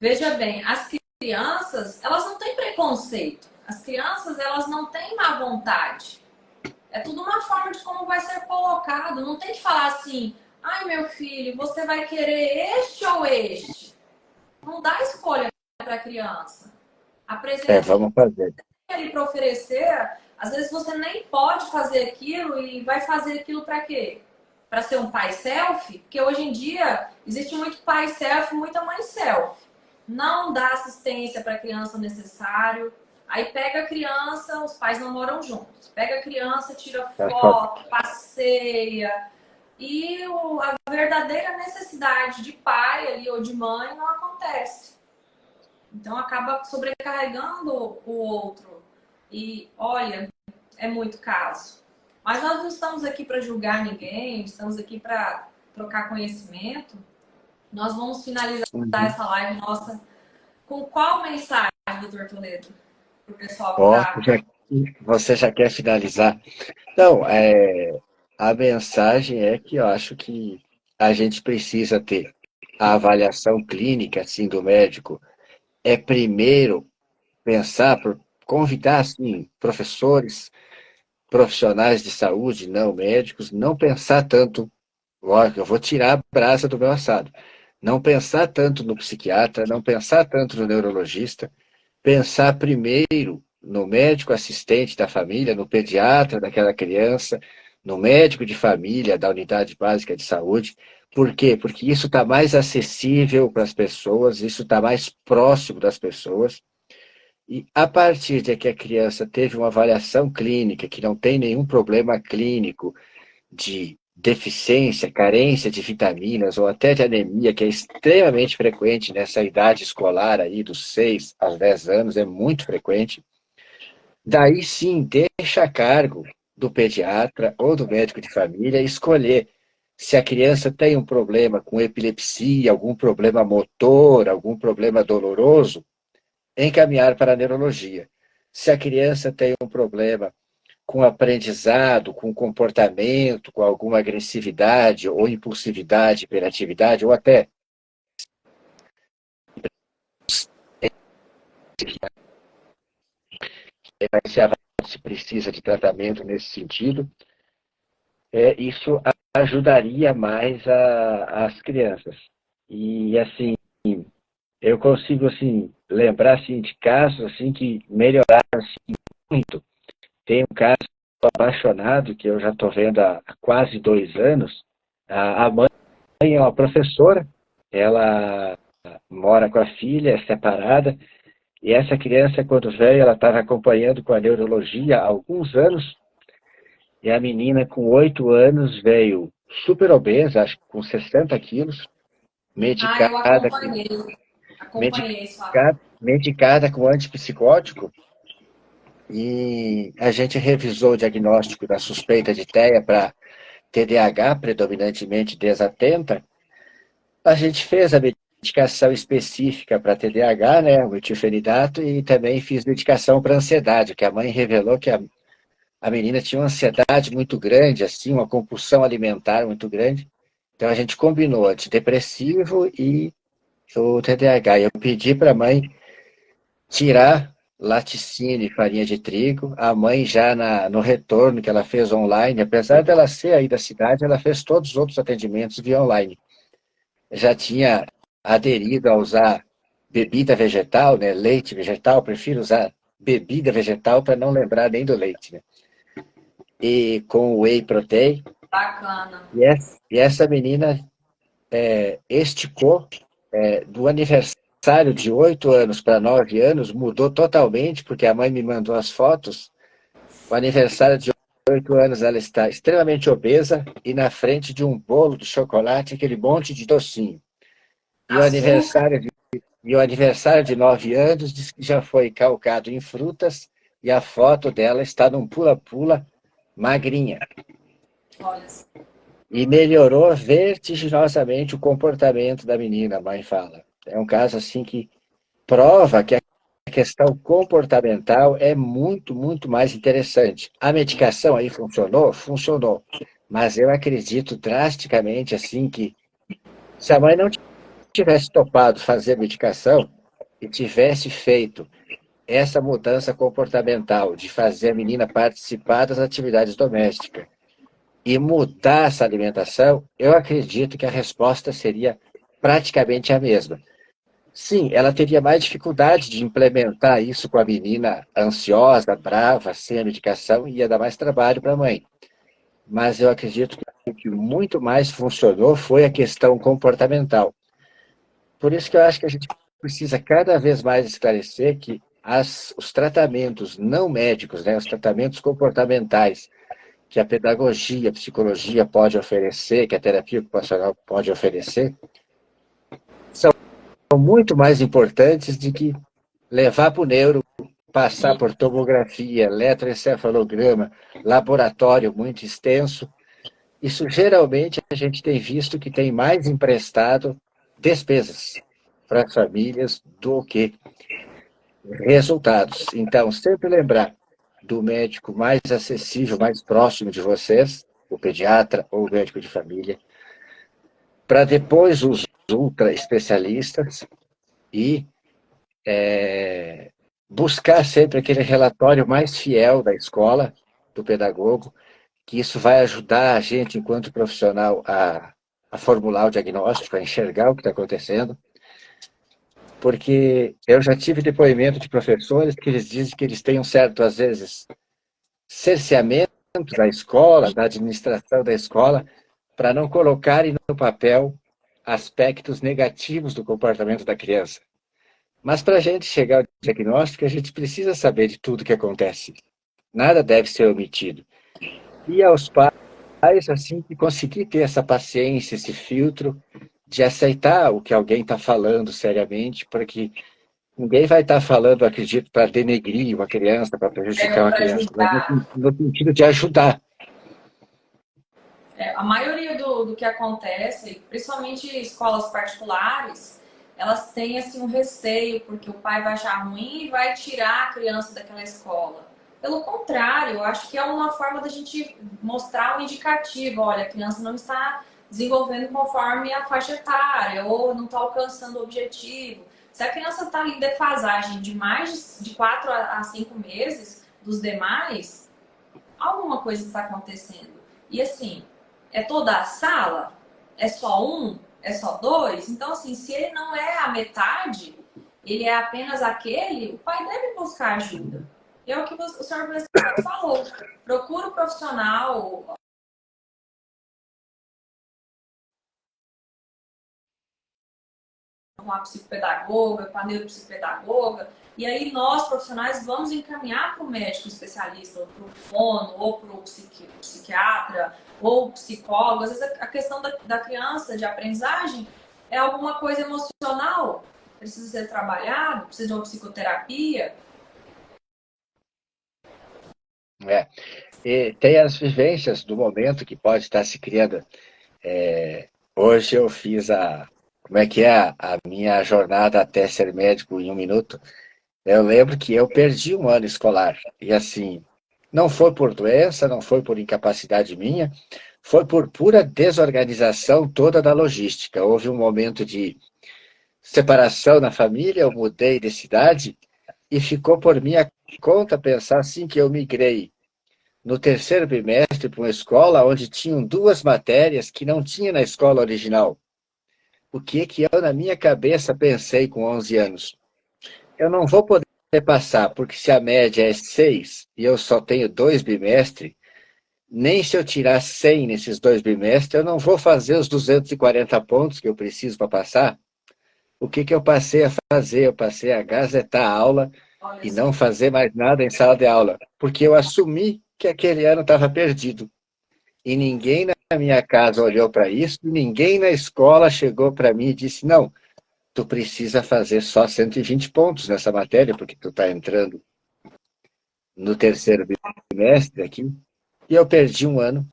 Veja bem, as crianças, elas não têm preconceito. As crianças, elas não têm má vontade. É tudo uma forma de como vai ser colocado. Não tem que falar assim, ai meu filho, você vai querer este ou este. Não dá escolha para a criança. Apresenta tudo Vamos fazer. ali para oferecer. Às vezes você nem pode fazer aquilo e vai fazer aquilo para quê? Para ser um pai selfie? Porque hoje em dia existe muito pai selfie, muita mãe selfie. Não dá assistência para a criança necessário. Aí pega a criança, os pais não moram juntos. Pega a criança, tira Tá só- foto, passeia. E a verdadeira necessidade de pai ali ou de mãe não acontece. Então acaba sobrecarregando o outro. E olha, é muito caso. Mas nós não estamos aqui para julgar ninguém, estamos aqui para trocar conhecimento. Nós vamos finalizar Uhum. essa live nossa com qual mensagem, doutor Toledo? Para o pessoal que Ó, está. você já quer finalizar? Não, a mensagem é que eu acho que a gente precisa ter a avaliação clínica, assim, do médico. É primeiro pensar, convidar, assim, professores, profissionais de saúde, não médicos, não pensar tanto, lógico, eu vou tirar a brasa do meu assado. Não pensar tanto no psiquiatra, não pensar tanto no neurologista, pensar primeiro no médico assistente da família, no pediatra daquela criança, no médico de família da unidade básica de saúde. Por quê? Porque isso está mais acessível para as pessoas, isso está mais próximo das pessoas. E a partir de que a criança teve uma avaliação clínica, que não tem nenhum problema clínico de deficiência, carência de vitaminas ou até de anemia, que é extremamente frequente nessa idade escolar aí, dos 6 aos 10 anos, é muito frequente. Daí sim, deixa a cargo do pediatra ou do médico de família escolher se a criança tem um problema com epilepsia, algum problema motor, algum problema doloroso, encaminhar para a neurologia. Se a criança tem um problema com aprendizado, com comportamento, com alguma agressividade ou impulsividade, hiperatividade, ou até se precisa de tratamento nesse sentido, isso ajudaria mais as crianças. E assim, eu consigo assim lembrar assim de casos assim que melhoraram assim, muito. Tem um caso apaixonado que eu já estou vendo há quase 2 anos. A mãe é uma professora, ela mora com a filha, é separada, e essa criança, quando veio, ela estava acompanhando com a neurologia há alguns anos, e a menina, com 8 anos, veio super obesa, acho que com 60 quilos, Ah, eu medicada, acompanhei. Acompanhei sua. medicada com antipsicótico, e a gente revisou o diagnóstico da suspeita de TEA para TDAH, predominantemente desatenta. A gente fez a medicação específica para TDAH, né, o metilfenidato, e também fiz medicação para ansiedade, que a mãe revelou que a menina tinha uma ansiedade muito grande, assim, uma compulsão alimentar muito grande. Então a gente combinou antidepressivo e o TDAH. Eu pedi para a mãe tirar laticínio e farinha de trigo. A mãe já no retorno que ela fez online, apesar dela ser aí da cidade, ela fez todos os outros atendimentos via online. Já tinha aderido a usar bebida vegetal, né, leite vegetal, prefiro usar bebida vegetal para não lembrar nem do leite, né? E com whey protein. Bacana. E essa menina esticou do aniversário de 8 anos para 9 anos, mudou totalmente, porque a mãe me mandou as fotos. O aniversário de 8 anos ela está extremamente obesa e na frente de um bolo de chocolate, aquele monte de docinho. E o Açúcar. aniversário E o aniversário de 9 anos diz que já foi calcado em frutas e a foto dela está num pula-pula magrinha. Olha, E melhorou vertiginosamente o comportamento da menina, a mãe fala. É um caso assim que prova que a questão comportamental é muito, muito mais interessante. A medicação aí funcionou? Funcionou. Mas eu acredito drasticamente assim que se a mãe não tivesse topado fazer a medicação e tivesse feito essa mudança comportamental de fazer a menina participar das atividades domésticas e mudar essa alimentação, eu acredito que a resposta seria praticamente a mesma. Sim, ela teria mais dificuldade de implementar isso com a menina ansiosa, brava, sem a medicação, e ia dar mais trabalho para a mãe. Mas eu acredito que o que muito mais funcionou foi a questão comportamental. Por isso que eu acho que a gente precisa cada vez mais esclarecer que os tratamentos não médicos, né, os tratamentos comportamentais que a pedagogia, a psicologia pode oferecer, que a terapia ocupacional pode oferecer, são muito mais importantes do que levar para o neuro, passar por tomografia, eletroencefalograma, laboratório muito extenso. Isso geralmente a gente tem visto que tem mais emprestado despesas para as famílias do que resultados. Então, sempre lembrar do médico mais acessível, mais próximo de vocês, o pediatra ou o médico de família, para depois os ultra especialistas e buscar sempre aquele relatório mais fiel da escola, do pedagogo, que isso vai ajudar a gente, enquanto profissional, a formular o diagnóstico, a enxergar o que está acontecendo, porque eu já tive depoimento de professores que eles dizem que eles têm um certo, às vezes, cerceamento da escola, da administração da escola, para não colocarem no papel aspectos negativos do comportamento da criança. Mas para a gente chegar ao diagnóstico, a gente precisa saber de tudo que acontece. Nada deve ser omitido. E aos pais, assim, que conseguir ter essa paciência, esse filtro, de aceitar o que alguém está falando seriamente, porque ninguém vai estar falando, acredito, para denegrir uma criança, para prejudicar uma Para criança, mas ajudar. no sentido de ajudar. A maioria do que acontece, principalmente escolas particulares, elas têm assim um receio porque o pai vai achar ruim e vai tirar a criança daquela escola. Pelo contrário, eu acho que é uma forma da gente mostrar um indicativo. Olha, a criança não está desenvolvendo conforme a faixa etária ou não está alcançando o objetivo. Se a criança está em defasagem de mais de 4 a 5 meses dos demais, alguma coisa está acontecendo. E assim, é toda a sala? É só um? É só dois? Então, assim, se ele não é a metade, ele é apenas aquele, o pai deve buscar ajuda. E é o que o senhor presidente falou. Procura o profissional, com a psicopedagoga, com a neuropsicopedagoga, e aí nós, profissionais, vamos encaminhar para o médico especialista, ou para o fono, ou para o psiquiatra, ou psicólogo. Às vezes a questão da criança, de aprendizagem, é alguma coisa emocional, precisa ser trabalhado, precisa de uma psicoterapia. É. E tem as vivências do momento que pode estar se criando. Hoje eu fiz como é que é a minha jornada até ser médico em 1 minuto. Eu lembro que eu perdi um ano escolar. E assim, não foi por doença, não foi por incapacidade minha, foi por pura desorganização toda da logística. Houve um momento de separação na família, eu mudei de cidade e ficou por minha conta pensar assim que eu migrei no terceiro bimestre para uma escola onde tinham duas matérias que não tinha na escola original. O que eu, na minha cabeça, pensei com 11 anos? Eu não vou poder passar, porque se a média é 6 e eu só tenho 2 bimestres, nem se eu tirar 100 nesses 2 bimestres, eu não vou fazer os 240 pontos que eu preciso para passar. O que eu passei a fazer? Eu passei a gazetar a aula Olha e só. não fazer mais nada em sala de aula, porque eu assumi que aquele ano estava perdido. E ninguém na minha casa olhou para isso, e ninguém na escola chegou para mim e disse: não, tu precisa fazer só 120 pontos nessa matéria, porque tu está entrando no terceiro bimestre aqui. E eu perdi um ano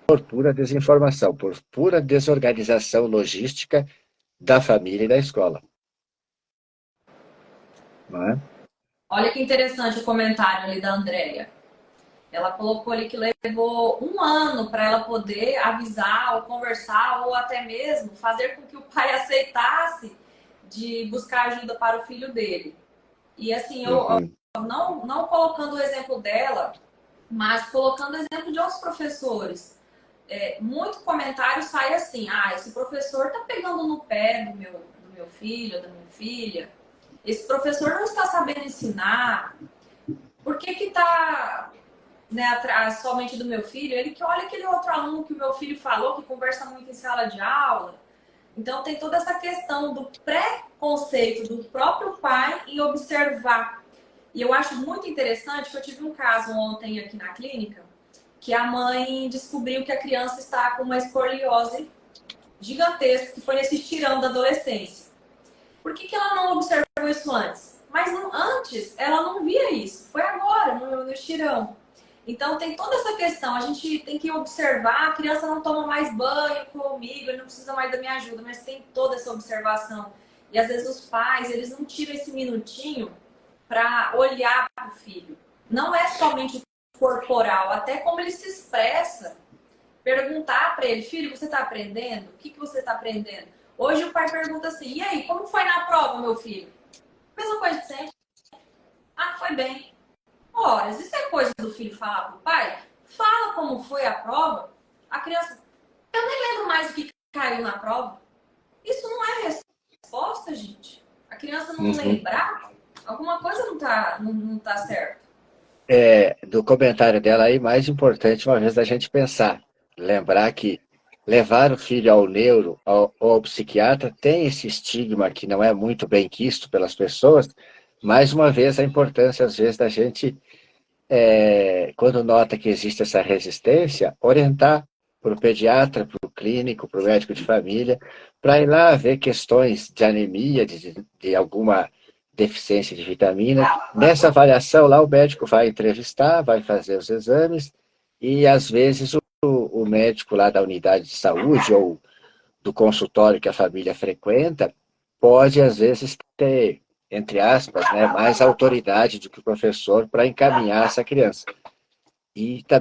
por pura desinformação, por pura desorganização logística da família e da escola. Não é? Olha que interessante o comentário ali da Andrea. Ela colocou ali que levou 1 ano para ela poder avisar ou conversar ou até mesmo fazer com que o pai aceitasse de buscar ajuda para o filho dele. E assim, eu Uhum. não colocando o exemplo dela, mas colocando o exemplo de outros professores. Muito comentário sai assim: ah, esse professor tá pegando no pé do meu filho, da minha filha. Esse professor não está sabendo ensinar. Por que que tá, né, atrás somente do meu filho? Ele que olha aquele outro aluno que o meu filho falou, que conversa muito em sala de aula. Então tem toda essa questão do preconceito do próprio pai em observar. E eu acho muito interessante que eu tive um caso ontem aqui na clínica, que a mãe descobriu que a criança está com uma escoliose gigantesca, que foi nesse estirão da adolescência. Por que ela não observou isso antes? Mas antes ela não via isso. Foi agora, no estirão. Então tem toda essa questão. A gente tem que observar. A criança não toma mais banho comigo, ele não precisa mais da minha ajuda, mas tem toda essa observação. E às vezes os pais, eles não tiram esse minutinho para olhar para o filho. Não é somente o corporal, até como ele se expressa. Perguntar para ele: filho, você está aprendendo? O que você está aprendendo? Hoje o pai pergunta assim: e aí, como foi na prova, meu filho? Mesma coisa de sempre. Ah, foi bem. Ora, isso é coisa do filho falar pro pai? Fala como foi a prova. A criança: eu nem lembro mais o que caiu na prova. Isso não é resposta, gente. A criança não Uhum. lembrar, alguma coisa não tá certo. Do comentário dela aí, mais importante, uma vez, da gente pensar, lembrar que levar o filho ao neuro ou ao psiquiatra tem esse estigma que não é muito bem quisto pelas pessoas. Mais uma vez, a importância, às vezes, da gente, quando nota que existe essa resistência, orientar para o pediatra, para o clínico, para o médico de família, para ir lá ver questões de anemia, de alguma deficiência de vitamina. Nessa avaliação, lá o médico vai entrevistar, vai fazer os exames, e às vezes o médico lá da unidade de saúde ou do consultório que a família frequenta pode, às vezes, ter, entre aspas, né, mais autoridade do que o professor para encaminhar essa criança. E